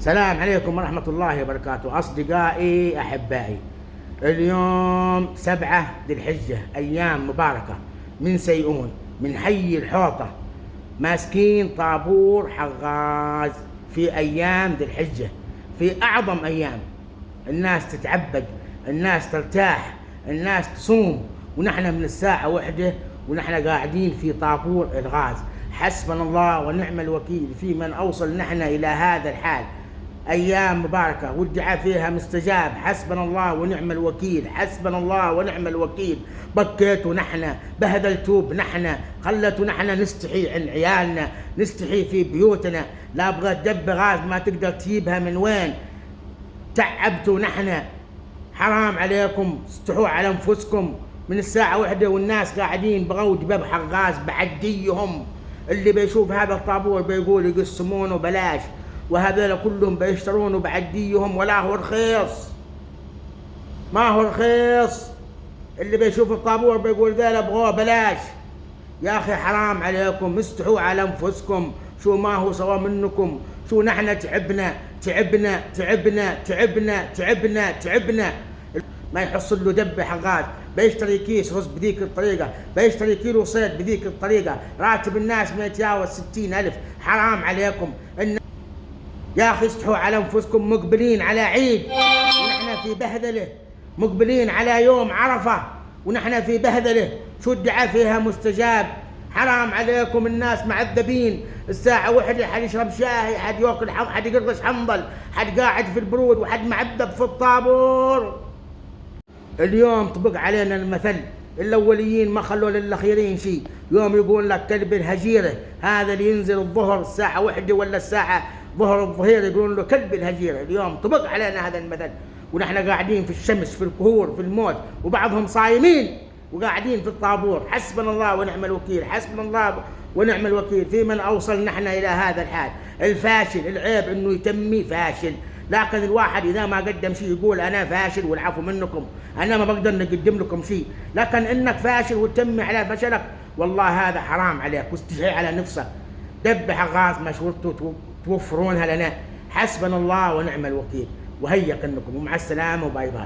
السلام عليكم ورحمة الله وبركاته. أصدقائي أحبائي، اليوم 7 ذي الحجة، أيام مباركة من سيئون من حي الحوطة، ماسكين طابور حغاز في أيام ذي الحجة، في أعظم أيام. الناس تتعبد، الناس ترتاح، الناس تصوم، ونحن من الساعة 1 ونحن قاعدين في طابور الغاز. حسبنا الله ونعم الوكيل في من أوصل نحن إلى هذا الحال. أيام مباركة والدعاء فيها مستجاب. حسبنا الله ونعم الوكيل، حسبنا الله ونعم الوكيل. بكيت ونحن، بهذلتوا بنحن، خلتوا نحن نستحي عن عيالنا، نستحي في بيوتنا. لا أبغى تدب غاز ما تقدر تجيبها من وين. تعبتوا نحن، حرام عليكم، استحوا على أنفسكم. من الساعة 1 والناس قاعدين بغوا دباب حغاز بعديهم. اللي بيشوف هذا الطابور بيقول يقسمونه بلاش، وهذول كلهم بيشترونه بعديهم، ولا هو رخيص، ما هو رخيص. اللي بيشوف الطابور بيقول ذا بغوه بلاش. يا أخي حرام عليكم، استحوا على أنفسكم. شو ما هو سوا منكم، شو نحن تعبنا تعبنا تعبنا تعبنا تعبنا تعبنا. ما يحصل له دب حغاز، بيشتري كيس رز بذيك الطريقة، بيشتري كيلو صيد بذيك الطريقة، راتب الناس ما يتجاوز 60,000. حرام عليكم. يا أخي استحوا على أنفسكم. مقبلين على عيد ونحن في بهذلة، مقبلين على يوم عرفة ونحن في بهذلة. شو الدعاء فيها مستجاب. حرام عليكم، الناس معذبين. الساعة 1 حد يشرب شاي، حد ياكل حد يقرص حنظل، حد قاعد في البرود، وحد معذب في الطابور. اليوم طبق علينا المثل، الأوليين ما خلوا للأخيرين شيء. يوم يقول لك كلب الهجيرة، هذا اللي ينزل الظهر الساعة 1 ولا الساعة ظهر الظهير يقولون له كلب الهجيرة. اليوم طبق علينا هذا المثل، ونحن قاعدين في الشمس، في القهور، في الموت، وبعضهم صايمين وقاعدين في الطابور. حسبنا الله ونعم الوكيل، حسبنا الله ونعم الوكيل في من أوصل نحن إلى هذا الحال. الفاشل، العيب إنه يتمي فاشل، لكن الواحد إذا ما قدم شيء يقول أنا فاشل والعفو منكم، أنا ما بقدر نقدم لكم شيء. لكن إنك فاشل وتمي على فشلك، والله هذا حرام عليك واستحي على نفسك. دب حغاز مشورته توفرونها لنا. حسبنا الله ونعم الوكيل، وهيا كنكم، ومع السلامة، وباي باي.